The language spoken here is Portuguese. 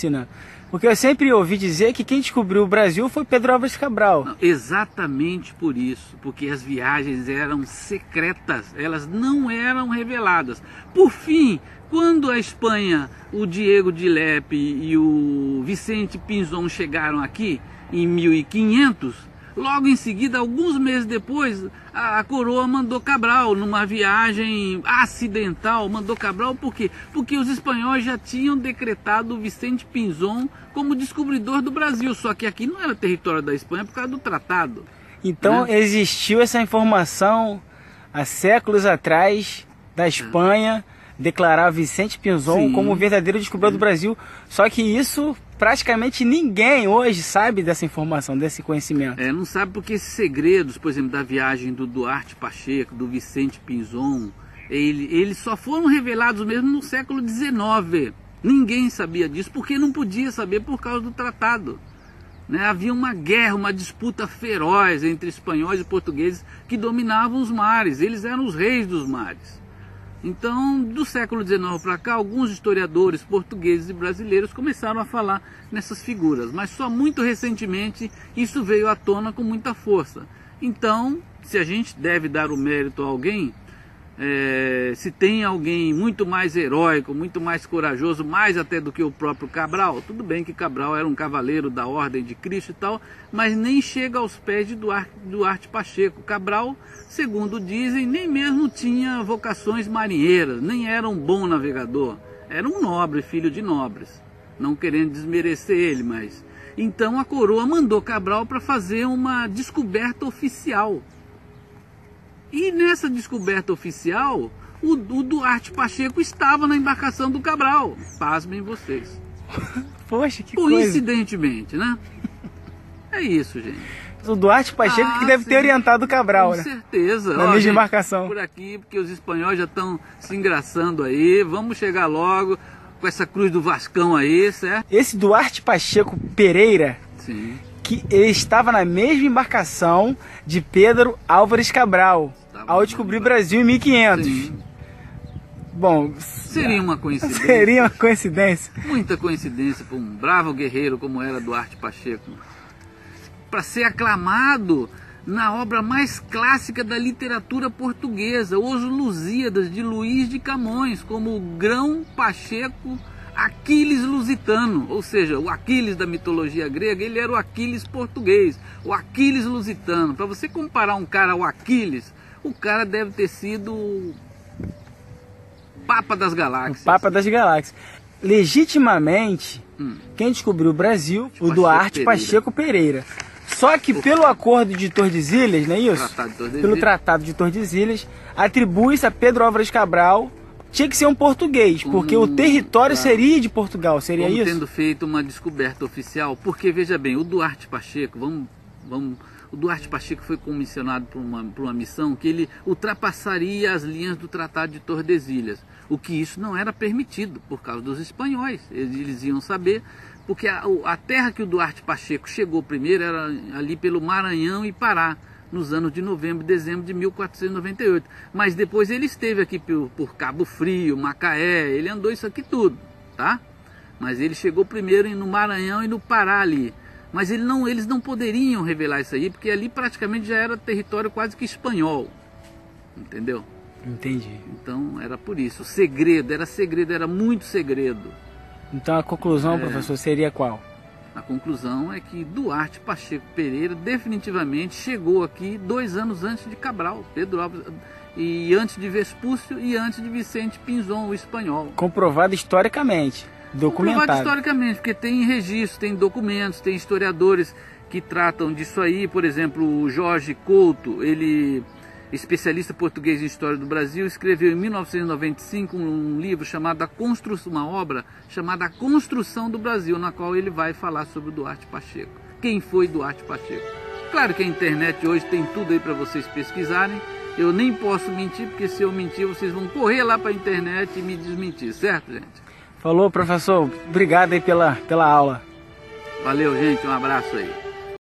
fascinante. Porque eu sempre ouvi dizer que quem descobriu o Brasil foi Pedro Álvares Cabral. Não, exatamente por isso, porque as viagens eram secretas, elas não eram reveladas. Por fim, quando a Espanha, o Diego de Lepe e o Vicente Pinzón chegaram aqui, em 1500, logo em seguida, alguns meses depois, a coroa mandou Cabral numa viagem acidental. Mandou Cabral por quê? Porque os espanhóis já tinham decretado o Vicente Pinzón como descobridor do Brasil. Só que aqui não era território da Espanha por causa do tratado. Então existiu essa informação há séculos atrás da Espanha declarar Vicente Pinzón como o verdadeiro descobridor do Brasil. Só que isso praticamente ninguém hoje sabe dessa informação, desse conhecimento. Não sabe porque esses segredos, por exemplo, da viagem do Duarte Pacheco, do Vicente Pinzón, eles só foram revelados mesmo no século XIX. Ninguém sabia disso porque não podia saber por causa do tratado. Havia uma guerra, uma disputa feroz entre espanhóis e portugueses que dominavam os mares. Eles eram os reis dos mares. Então, do século XIX para cá, alguns historiadores portugueses e brasileiros começaram a falar nessas figuras, mas só muito recentemente isso veio à tona com muita força. Então, se a gente deve dar o mérito a alguém, se tem alguém muito mais heróico, muito mais corajoso, mais até do que o próprio Cabral, tudo bem que Cabral era um cavaleiro da Ordem de Cristo e tal, mas nem chega aos pés de Duarte Pacheco. Cabral, segundo dizem, nem mesmo tinha vocações marinheiras, nem era um bom navegador, era um nobre, filho de nobres, não querendo desmerecer ele, mas... Então a coroa mandou Cabral para fazer uma descoberta oficial. E nessa descoberta oficial, o Duarte Pacheco estava na embarcação do Cabral. Pasmem vocês. Poxa, que coincidentemente, né? É isso, gente. O Duarte Pacheco que deve ter orientado o Cabral, com né? certeza. Na mesma embarcação. Por aqui, porque os espanhóis já estão se engraçando aí. Vamos chegar logo com essa cruz do Vascão aí, certo? Esse Duarte Pacheco Pereira... Sim. Que ele estava na mesma embarcação de Pedro Álvares Cabral, ao descobrir o Brasil em 1500. Sim. Bom, seria uma coincidência. Seria uma coincidência. Muita coincidência para um bravo guerreiro como era Duarte Pacheco. Para ser aclamado na obra mais clássica da literatura portuguesa, Os Lusíadas, de Luís de Camões, como o Grão Pacheco Aquiles lusitano, ou seja, o Aquiles da mitologia grega, ele era o Aquiles português, o Aquiles lusitano. Para você comparar um cara ao Aquiles, o cara deve ter sido o Papa das Galáxias. O Papa das Galáxias. Legitimamente, quem descobriu o Brasil, o Duarte Pacheco Pereira. Só que pelo acordo de Tordesilhas, não é isso? Pelo Tratado de Tordesilhas, atribui-se a Pedro Álvares Cabral. Tinha que ser um português, porque o território seria de Portugal, seria isso? Tendo feito uma descoberta oficial, porque veja bem, o Duarte Pacheco, o Duarte Pacheco foi comissionado por uma missão que ele ultrapassaria as linhas do Tratado de Tordesilhas, o que isso não era permitido por causa dos espanhóis. Eles iam saber, porque a terra que o Duarte Pacheco chegou primeiro era ali pelo Maranhão e Pará, nos anos de novembro e dezembro de 1498. Mas depois ele esteve aqui por Cabo Frio, Macaé, ele andou isso aqui tudo, tá? Mas ele chegou primeiro no Maranhão e no Pará ali. Mas eles não poderiam revelar isso aí, porque ali praticamente já era território quase que espanhol, entendeu? Entendi. Então era por isso, segredo, era muito segredo. Então a conclusão, professor, seria qual? A conclusão é que Duarte Pacheco Pereira definitivamente chegou aqui 2 anos antes de Cabral, Pedro Álvares, e antes de Vespúcio e antes de Vicente Pinzón, o espanhol. Comprovado historicamente, documentado. Comprovado historicamente, porque tem registros, tem documentos, tem historiadores que tratam disso aí. Por exemplo, o Jorge Couto, ele, especialista português em História do Brasil, escreveu em 1995 um livro chamado uma obra chamada A Construção do Brasil, na qual ele vai falar sobre o Duarte Pacheco. Quem foi Duarte Pacheco? Claro que a internet hoje tem tudo aí para vocês pesquisarem. Eu nem posso mentir, porque se eu mentir, vocês vão correr lá para a internet e me desmentir, certo, gente? Falou, professor. Obrigado aí pela aula. Valeu, gente. Um abraço aí.